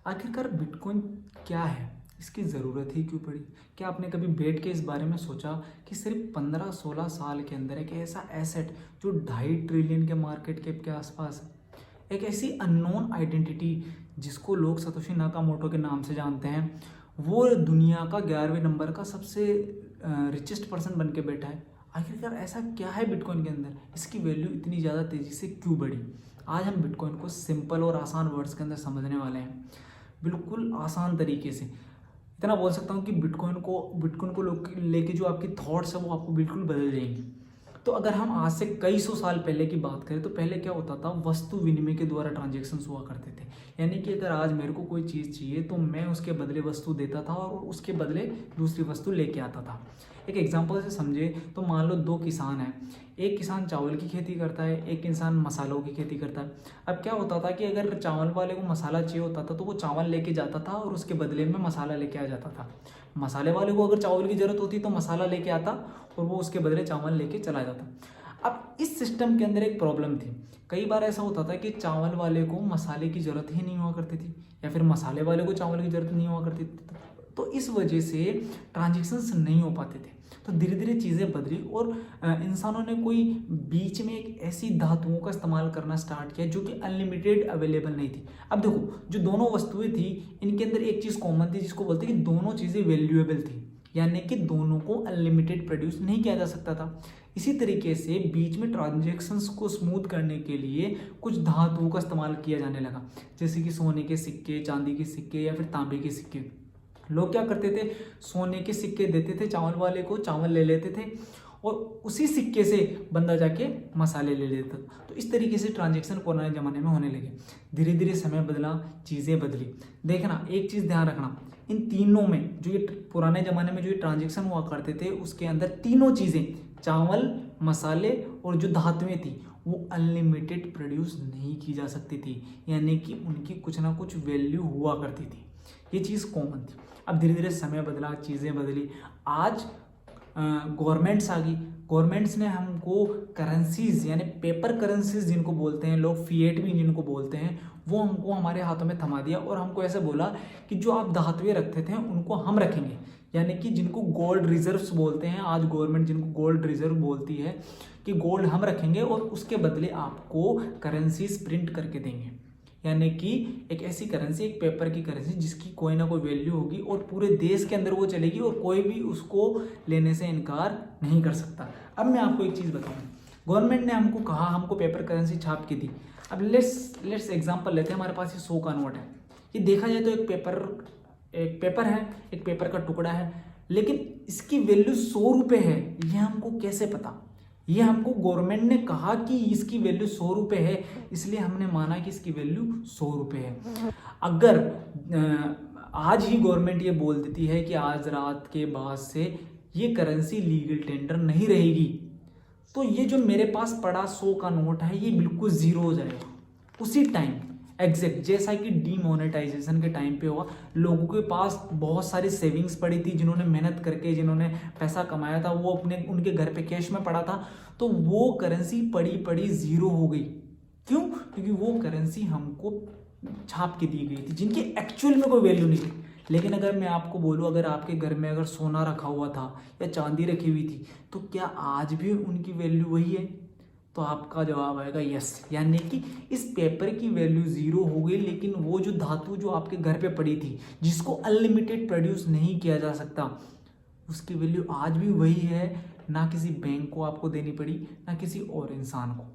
आखिरकार बिटकॉइन क्या है? इसकी ज़रूरत ही क्यों पड़ी? क्या आपने कभी बैठ के इस बारे में सोचा कि सिर्फ 15-16 साल के अंदर एक ऐसा एसेट जो 2.5 ट्रिलियन के मार्केट कैप के आसपास है, एक ऐसी अननोन आइडेंटिटी जिसको लोग सतोशी नाकामोटो के नाम से जानते हैं, वो दुनिया का 11वें नंबर का सबसे रिचेस्ट पर्सन बन के बैठा है। आखिरकार ऐसा क्या है बिटकॉइन के अंदर? इसकी वैल्यू इतनी ज़्यादा तेज़ी से क्यों बढ़ी? आज हम बिटकॉइन को सिंपल और आसान वर्ड्स के अंदर समझने वाले हैं, बिल्कुल आसान तरीके से। इतना बोल सकता हूँ कि बिटकॉइन को लेके जो आपकी थॉट्स है वो आपको बिल्कुल बदल जाएंगी। तो अगर हम आज से कई सौ साल पहले की बात करें तो पहले क्या होता था, वस्तु विनिमय के द्वारा ट्रांजेक्शन्स हुआ करते थे। यानी कि अगर आज मेरे को कोई चीज़ चाहिए तो मैं उसके बदले वस्तु देता था और उसके बदले दूसरी वस्तु लेके आता था। एक एग्जांपल से समझे तो मान लो दो किसान हैं, एक किसान चावल की खेती करता है, एक इंसान मसालों की खेती करता है। अब क्या होता था कि अगर चावल वाले को मसाला चाहिए होता था तो वो चावल लेके जाता था और उसके बदले में मसाला लेके आ जाता था। मसाले वाले को अगर चावल की ज़रूरत होती तो मसाला लेके आता और वो उसके बदले चावल लेके चला जाता। अब इस सिस्टम के अंदर एक प्रॉब्लम थी। कई बार ऐसा होता था कि चावल वाले को मसाले की ज़रूरत ही नहीं हुआ करती थी, या फिर मसाले वाले को चावल की ज़रूरत नहीं हुआ करती थी। तो इस वजह से ट्रांजेक्शन्स नहीं हो पाते थे। तो धीरे धीरे चीज़ें बदली और इंसानों ने कोई बीच में एक ऐसी धातुओं का इस्तेमाल करना स्टार्ट किया जो कि अनलिमिटेड अवेलेबल नहीं थी। अब देखो, जो दोनों वस्तुएं थी इनके अंदर एक चीज़ कॉमन थी जिसको बोलते हैं कि दोनों चीज़ें वैल्यूएबल थी, यानी कि दोनों को अनलिमिटेड प्रोड्यूस नहीं किया जा सकता था। इसी तरीके से बीच में ट्रांजेक्शन्स को स्मूथ करने के लिए कुछ धातुओं का इस्तेमाल किया जाने लगा, जैसे कि सोने के सिक्के, चांदी के सिक्के या फिर तांबे के सिक्के। लोग क्या करते थे, सोने के सिक्के देते थे चावल वाले को, चावल ले लेते थे और उसी सिक्के से बंदा जाके मसाले ले लेता था। तो इस तरीके से ट्रांजेक्शन पुराने ज़माने में होने लगे। धीरे धीरे समय बदला, चीज़ें बदली। देखना, एक चीज़ ध्यान रखना, इन तीनों में जो ये पुराने ज़माने में जो ये ट्रांजेक्शन हुआ करते थे उसके अंदर तीनों चीज़ें, चावल, मसाले और जो धातुएं थी, वो अनलिमिटेड प्रोड्यूस नहीं की जा सकती थी, यानी कि उनकी कुछ ना कुछ वैल्यू हुआ करती थी। ये चीज़ कॉमन थी। अब धीरे धीरे समय बदला, चीज़ें बदली। आज गवर्नमेंट्स आ गई। गवर्नमेंट्स ने हमको करेंसीज यानी पेपर करेंसीज जिनको बोलते हैं लोग, फिएट भी जिनको बोलते हैं, वो हमको हमारे हाथों में थमा दिया और हमको ऐसे बोला कि जो आप धातुएं रखते थे उनको हम रखेंगे। यानी कि जिनको गोल्ड रिजर्व्स बोलते हैं, आज गवर्नमेंट जिनको गोल्ड रिजर्व बोलती है कि गोल्ड हम रखेंगे और उसके बदले आपको करेंसीज प्रिंट करके देंगे। यानी कि एक ऐसी करेंसी, एक पेपर की करेंसी जिसकी कोई ना कोई वैल्यू होगी और पूरे देश के अंदर वो चलेगी और कोई भी उसको लेने से इनकार नहीं कर सकता। अब मैं आपको एक चीज़ बताऊं, गवर्नमेंट ने हमको कहा, हमको पेपर करेंसी छाप के दी। अब लेट्स एग्जांपल लेते हैं, हमारे पास ये 100 का नोट है। ये देखा जाए तो एक पेपर है, एक पेपर का टुकड़ा है, लेकिन इसकी वैल्यू 100 रुपये है। यह हमको कैसे पता? ये हमको गवर्नमेंट ने कहा कि इसकी वैल्यू 100 रुपये है, इसलिए हमने माना कि इसकी वैल्यू 100 रुपये है। अगर आज ही गवर्नमेंट ये बोल देती है कि आज रात के बाद से ये करेंसी लीगल टेंडर नहीं रहेगी, तो ये जो मेरे पास पड़ा 100 का नोट है ये बिल्कुल ज़ीरो हो जाएगा उसी टाइम एग्जैक्ट। जैसा कि डीमोनेटाइजेशन के टाइम पे हुआ, लोगों के पास बहुत सारी सेविंग्स पड़ी थी, जिन्होंने मेहनत करके, जिन्होंने पैसा कमाया था, वो अपने उनके घर पे कैश में पड़ा था, तो वो करेंसी पड़ी पड़ी ज़ीरो हो गई। क्यों? क्योंकि वो करेंसी हमको छाप के दी गई थी, जिनकी एक्चुअल में कोई वैल्यू नहीं थी। लेकिन अगर मैं आपको बोलूँ, अगर आपके घर में अगर सोना रखा हुआ था या चांदी रखी हुई थी, तो क्या आज भी उनकी वैल्यू वही है? तो आपका जवाब आएगा यस। यानी कि इस पेपर की वैल्यू ज़ीरो हो गई, लेकिन वो जो धातु जो आपके घर पे पड़ी थी, जिसको अनलिमिटेड प्रोड्यूस नहीं किया जा सकता, उसकी वैल्यू आज भी वही है। ना किसी बैंक को आपको देनी पड़ी, ना किसी और इंसान को।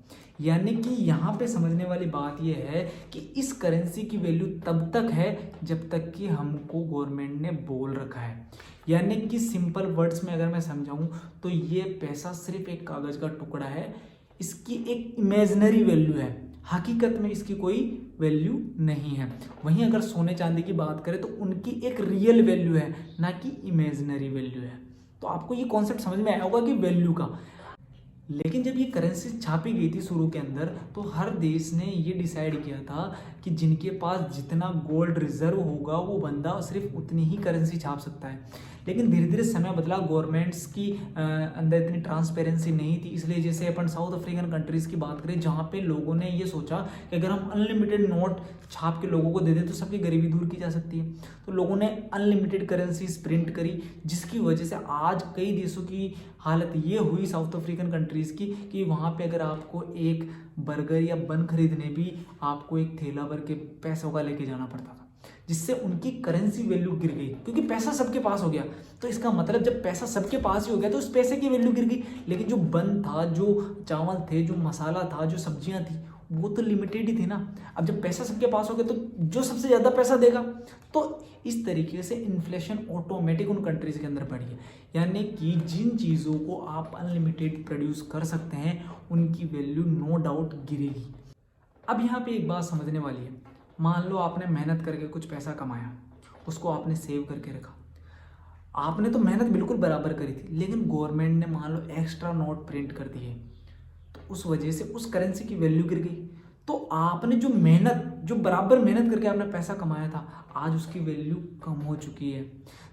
यानी कि यहाँ पे समझने वाली बात यह है कि इस करेंसी की वैल्यू तब तक है जब तक कि हमको गवर्नमेंट ने बोल रखा है। यानी कि सिंपल वर्ड्स में अगर मैं समझाऊँ तो ये पैसा सिर्फ एक कागज़ का टुकड़ा है, इसकी एक इमेजिनरी वैल्यू है, हकीकत में इसकी कोई वैल्यू नहीं है। वहीं अगर सोने चांदी की बात करें तो उनकी एक रियल वैल्यू है, ना कि इमेजिनरी वैल्यू है। तो आपको ये कॉन्सेप्ट समझ में आया होगा कि वैल्यू का। लेकिन जब ये करेंसी छापी गई थी शुरू के अंदर, तो हर देश ने ये डिसाइड किया था कि जिनके पास जितना गोल्ड रिजर्व होगा वो बंदा सिर्फ उतनी ही करेंसी छाप सकता है। लेकिन धीरे धीरे समय बदला, गवर्नमेंट्स की अंदर इतनी ट्रांसपेरेंसी नहीं थी, इसलिए जैसे अपन साउथ अफ्रीकन कंट्रीज़ की बात करें जहाँ पे लोगों ने ये सोचा कि अगर हम अनलिमिटेड नोट छाप के लोगों को दे दें तो सबकी गरीबी दूर की जा सकती है। तो लोगों ने अनलिमिटेड करेंसीज प्रिंट करी, जिसकी वजह से आज कई देशों की हालत ये हुई साउथ अफ्रीकन कंट्रीज़ की कि वहाँ पे अगर आपको एक बर्गर या बन खरीदने भी आपको एक थैला भर के पैसों का लेके जाना पड़ता था, जिससे उनकी करेंसी वैल्यू गिर गई, क्योंकि पैसा सबके पास हो गया। तो इसका मतलब जब पैसा सबके पास ही हो गया तो उस पैसे की वैल्यू गिर गई। लेकिन जो बन था, जो चावल थे, जो मसाला था, जो सब्जियां थी, वो तो लिमिटेड ही थी ना। अब जब पैसा सबके पास हो गया तो जो सबसे ज़्यादा पैसा देगा, तो इस तरीके से इन्फ्लेशन ऑटोमेटिक उन कंट्रीज के अंदर बढ़ी है। यानी कि जिन चीज़ों को आप अनलिमिटेड प्रोड्यूस कर सकते हैं उनकी वैल्यू नो डाउट गिरेगी। अब यहाँ पे एक बात समझने वाली है, मान लो आपने मेहनत करके कुछ पैसा कमाया, उसको आपने सेव करके रखा, आपने तो मेहनत बिल्कुल बराबर करी थी, लेकिन गवर्नमेंट ने मान लो एक्स्ट्रा नोट प्रिंट कर दिए, तो उस वजह से उस करेंसी की वैल्यू गिर गई। तो आपने जो मेहनत, जो बराबर मेहनत करके आपने पैसा कमाया था, आज उसकी वैल्यू कम हो चुकी है।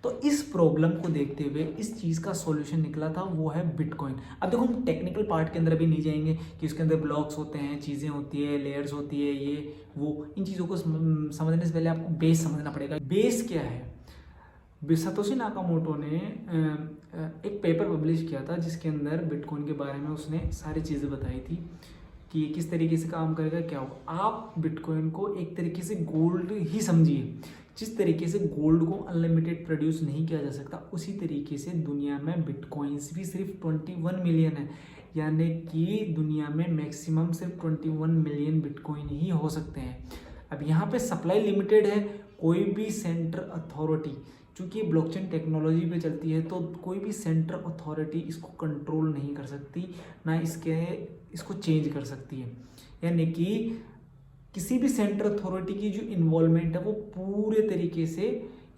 तो इस प्रॉब्लम को देखते हुए इस चीज़ का सॉल्यूशन निकला था, वो है बिटकॉइन। अब देखो हम टेक्निकल पार्ट के अंदर अभी नहीं जाएंगे कि उसके अंदर ब्लॉक्स होते हैं, चीज़ें होती है, लेयर्स होती है, ये वो, इन चीज़ों को समझने से पहले आपको बेस समझना पड़ेगा। बेस क्या है? सतोशी नाकामोटो ने एक पेपर पब्लिश किया था जिसके अंदर बिटकॉइन के बारे में उसने सारी चीज़ें बताई थी कि ये किस तरीके से काम करेगा, क्या होगा। आप बिटकॉइन को एक तरीके से गोल्ड ही समझिए। जिस तरीके से गोल्ड को अनलिमिटेड प्रोड्यूस नहीं किया जा सकता, उसी तरीके से दुनिया में बिटकॉइंस भी सिर्फ 21 मिलियन है। यानी कि दुनिया में मैक्सिमम सिर्फ 21 मिलियन बिटकॉइन ही हो सकते हैं। अब यहाँ पे सप्लाई लिमिटेड है। कोई भी सेंट्रल अथॉरिटी, चूँकि ब्लॉकचेन टेक्नोलॉजी पे चलती है, तो कोई भी सेंट्रल अथॉरिटी इसको कंट्रोल नहीं कर सकती, ना इसको चेंज कर सकती है। यानी कि किसी भी सेंट्रल अथॉरिटी की जो इन्वॉल्वमेंट है वो पूरे तरीके से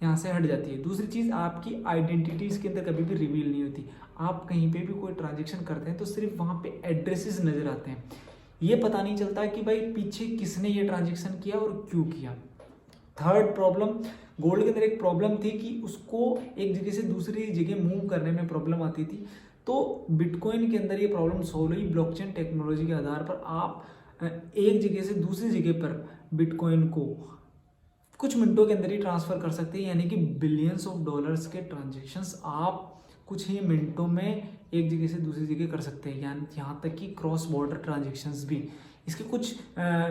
यहाँ से हट जाती है। दूसरी चीज़, आपकी आइडेंटिटी इसके अंदर कभी भी रिवील नहीं होती। आप कहीं पे भी कोई ट्रांजेक्शन करते हैं तो सिर्फ वहाँ पे एड्रेसेस नज़र आते हैं, ये पता नहीं चलता कि भाई पीछे किसने ये ट्रांजेक्शन किया और क्यों किया। थर्ड प्रॉब्लम, गोल्ड के अंदर एक प्रॉब्लम थी कि उसको एक जगह से दूसरी जगह मूव करने में प्रॉब्लम आती थी। तो बिटकॉइन के अंदर ये प्रॉब्लम सॉल्व हुई। ब्लॉकचेन टेक्नोलॉजी के आधार पर आप एक जगह से दूसरी जगह पर बिटकॉइन को कुछ मिनटों के अंदर ही ट्रांसफ़र कर सकते हैं। यानी कि बिलियंस ऑफ डॉलर्स के ट्रांजेक्शन्स आप कुछ ही मिनटों में एक जगह से दूसरी जगह कर सकते हैं। यानी यहाँ तक कि क्रॉस बॉर्डर ट्रांजेक्शन्स भी। इसके कुछ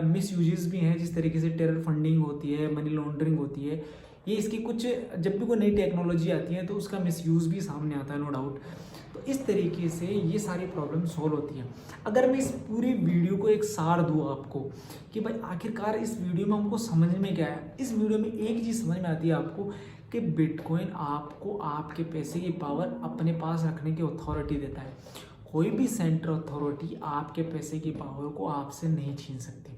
मिस यूजेस भी हैं, जिस तरीके से टेरर फंडिंग होती है, मनी लॉन्ड्रिंग होती है। ये इसकी कुछ, जब भी कोई नई टेक्नोलॉजी आती है तो उसका मिसयूज़ भी सामने आता है, नो डाउट। तो इस तरीके से ये सारी प्रॉब्लम सॉल्व होती है। अगर मैं इस पूरी वीडियो को एक सार दूँ आपको कि भाई आखिरकार इस वीडियो में हमको समझ में क्या है, इस वीडियो में एक चीज़ समझ में आती है आपको कि बिटकॉइन आपको आपके पैसे की पावर अपने पास रखने की अथॉरिटी देता है। कोई भी सेंट्रल अथॉरिटी आपके पैसे की पावर को आपसे नहीं छीन सकती।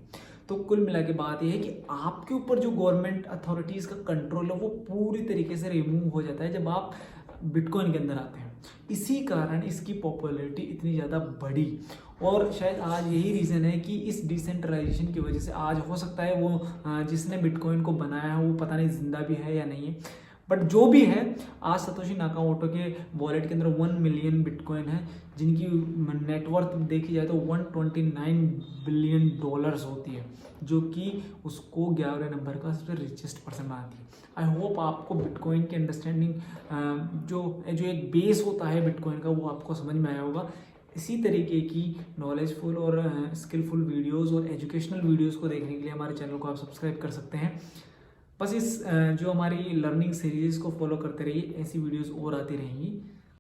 तो कुल मिला के बात यह है कि आपके ऊपर जो गवर्नमेंट अथॉरिटीज़ का कंट्रोल है वो पूरी तरीके से रिमूव हो जाता है जब आप बिटकॉइन के अंदर आते हैं। इसी कारण इसकी पॉपुलैरिटी इतनी ज़्यादा बढ़ी, और शायद आज यही रीज़न है कि इस डिसेंट्रलाइजेशन की वजह से आज हो सकता है वो जिसने बिटकॉइन को बनाया है वो पता नहीं जिंदा भी है या नहीं है, बट जो भी है, आज सतोशी नाकामोटो के वॉलेट के अंदर 1 मिलियन बिटकॉइन है, जिनकी नेटवर्थ देखी जाए तो 129 बिलियन डॉलर्स होती है, जो कि उसको 11 नंबर का सबसे रिचेस्ट पर्सन बनाती है। आई होप आपको बिटकॉइन की अंडरस्टैंडिंग, जो एक बेस होता है बिटकॉइन का, वो आपको समझ में आया होगा। इसी तरीके की नॉलेजफुल और स्किलफुल वीडियोस और एजुकेशनल वीडियोस को देखने के लिए हमारे चैनल को आप सब्सक्राइब कर सकते हैं। बस इस जो हमारी लर्निंग सीरीज़ को फॉलो करते रहिए, ऐसी वीडियोस और आती रहेंगी।